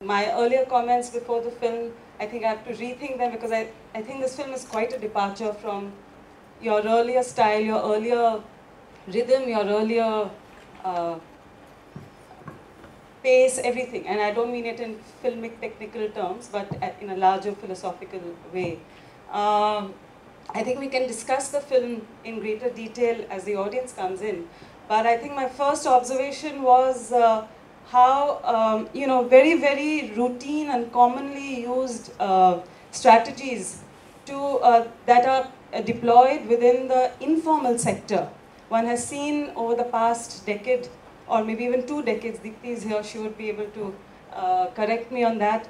My earlier comments before the film, I think I have to rethink them because I think this film is quite a departure from your earlier style, your earlier rhythm, your earlier pace, everything. And I don't mean it in filmic technical terms, but in a larger philosophical way. I think we can discuss the film in greater detail as the audience comes in. But I think my first observation was how, very, very routine and commonly used strategies that are deployed within the informal sector. One has seen over the past decade, or maybe even 2 decades, Deepti is here, she would be able to correct me on that.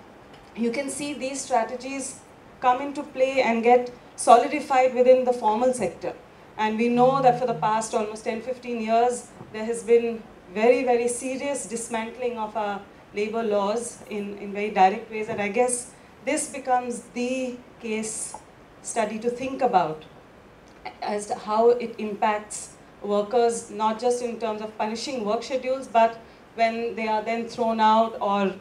You can see these strategies come into play and get solidified within the formal sector. And we know that for the past almost 10-15 years, there has been very, very serious dismantling of our labor laws in very direct ways. And I guess this becomes the case study to think about as to how it impacts workers, not just in terms of punishing work schedules, but when they are then thrown out or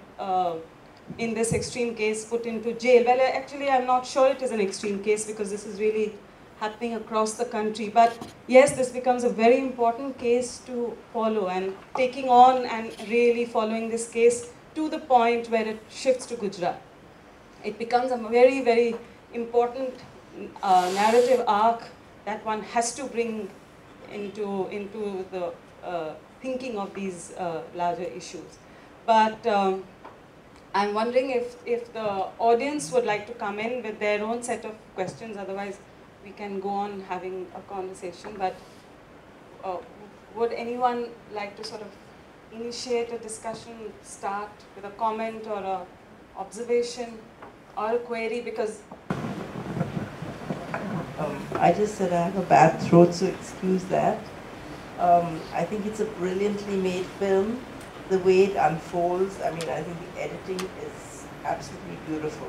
in this extreme case put into jail. Well, actually I'm not sure it is an extreme case because this is really happening across the country. But yes, this becomes a very important case to follow, and taking on and really following this case to the point where it shifts to Gujarat. It becomes a very, very important narrative arc that one has to bring into the thinking of these larger issues. But I'm wondering if the audience would like to come in with their own set of questions. Otherwise, we can go on having a conversation. But would anyone like to sort of initiate a discussion, start with a comment or a observation or a query? Because I just said I have a bad throat, so excuse that. I think it's a brilliantly made film. The way it unfolds, I mean, I think the editing is absolutely beautiful.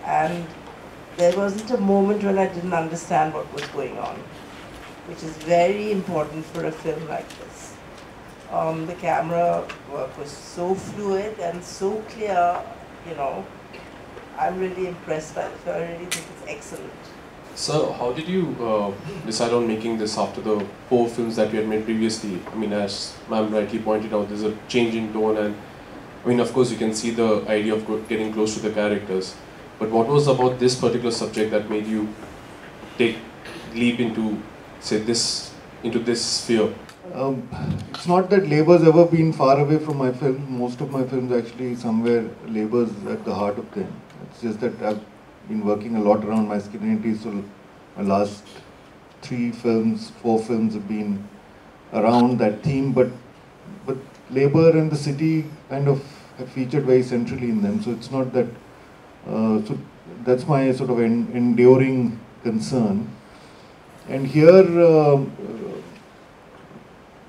And there wasn't a moment when I didn't understand what was going on, which is very important for a film like this. The camera work was so fluid and so clear, you know. I'm really impressed by the film. I really think it's excellent. So, how did you decide on making this after the 4 films that you had made previously? I mean, as ma'am rightly pointed out, there's a change in tone, and I mean, of course, you can see the idea of getting close to the characters. But what was about this particular subject that made you leap into, say, into this sphere? It's not that labor's ever been far away from my film. Most of my films actually somewhere labor's at the heart of them. It's just that I've been working a lot around masculinity, so my last 4 films have been around that theme, but labor and the city kind of have featured very centrally in them, so it's not that, so that's my sort of enduring concern. And here,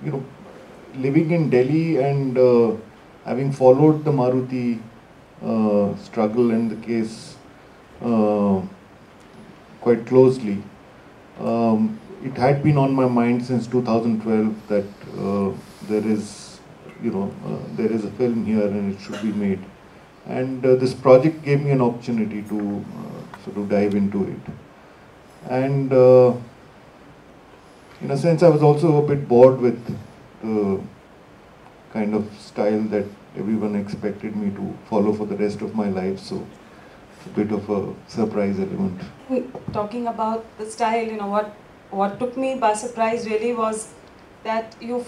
you know, living in Delhi and having followed the Maruti struggle and the case quite closely. It had been on my mind since 2012 that there is a film here and it should be made. And this project gave me an opportunity to sort of dive into it. And in a sense, I was also a bit bored with the kind of style that everyone expected me to follow for the rest of my life. So a bit of a surprise element. Talking about the style, you know, what took me by surprise really was that you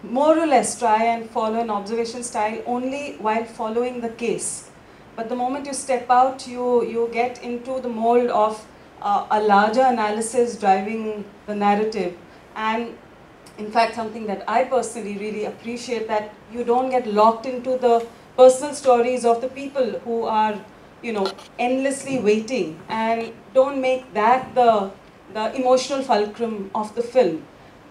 more or less try and follow an observation style only while following the case. But the moment you step out, you get into the mold of a larger analysis driving the narrative. And in fact, something that I personally really appreciate, that you don't get locked into the personal stories of the people who are, you know, endlessly waiting, and don't make that the emotional fulcrum of the film.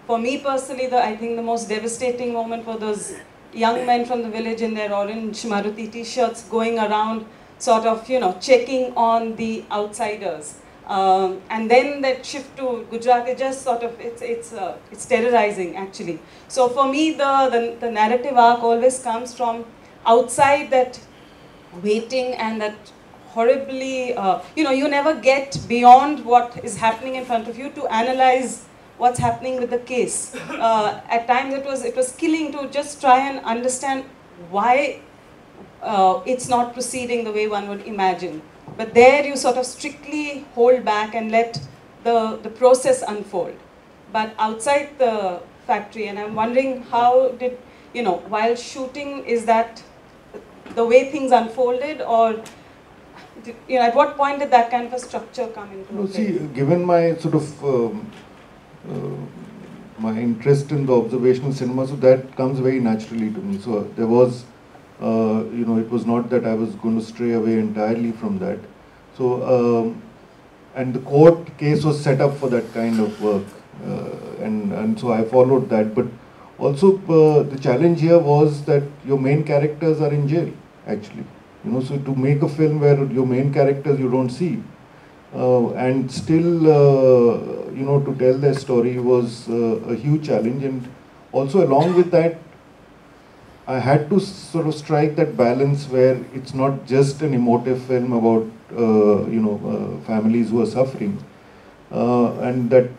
For me personally, I think the most devastating moment were those young men from the village in their orange Maruti t-shirts going around sort of, you know, checking on the outsiders. And then that shift to Gujarat, it just sort of, it's terrorizing actually. So for me, the narrative arc always comes from outside that waiting and that horribly, you never get beyond what is happening in front of you to analyze what's happening with the case. At times it was killing to just try and understand why it's not proceeding the way one would imagine. But there you sort of strictly hold back and let the process unfold. But outside the factory, and I'm wondering how did, while shooting, is that the way things unfolded, or at what point did that kind of a structure come into play? See, given my sort of my interest in the observational cinema, so that comes very naturally to me. So there was, it was not that I was going to stray away entirely from that. So, and the court case was set up for that kind of work, and so I followed that. But also, the challenge here was that your main characters are in jail, actually. So to make a film where your main characters you don't see, and still, to tell their story was a huge challenge. And also along with that, I had to sort of strike that balance where it's not just an emotive film about, families who are suffering, and that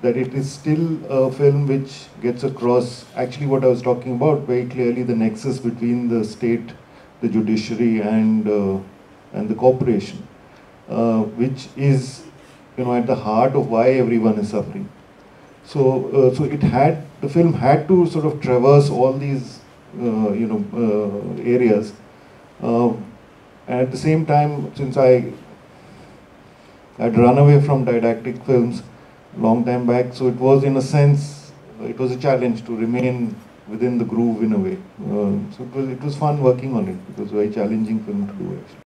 it is still a film which gets across actually what I was talking about very clearly, the nexus between the state, the judiciary, and the corporation, which is, at the heart of why everyone is suffering. So, the film had to sort of traverse all these, areas. And at the same time, since I'd run away from didactic films long time back, so it was, in a sense, it was a challenge to remain within the groove in a way. So it was fun working on it. It was a very challenging film to do, actually.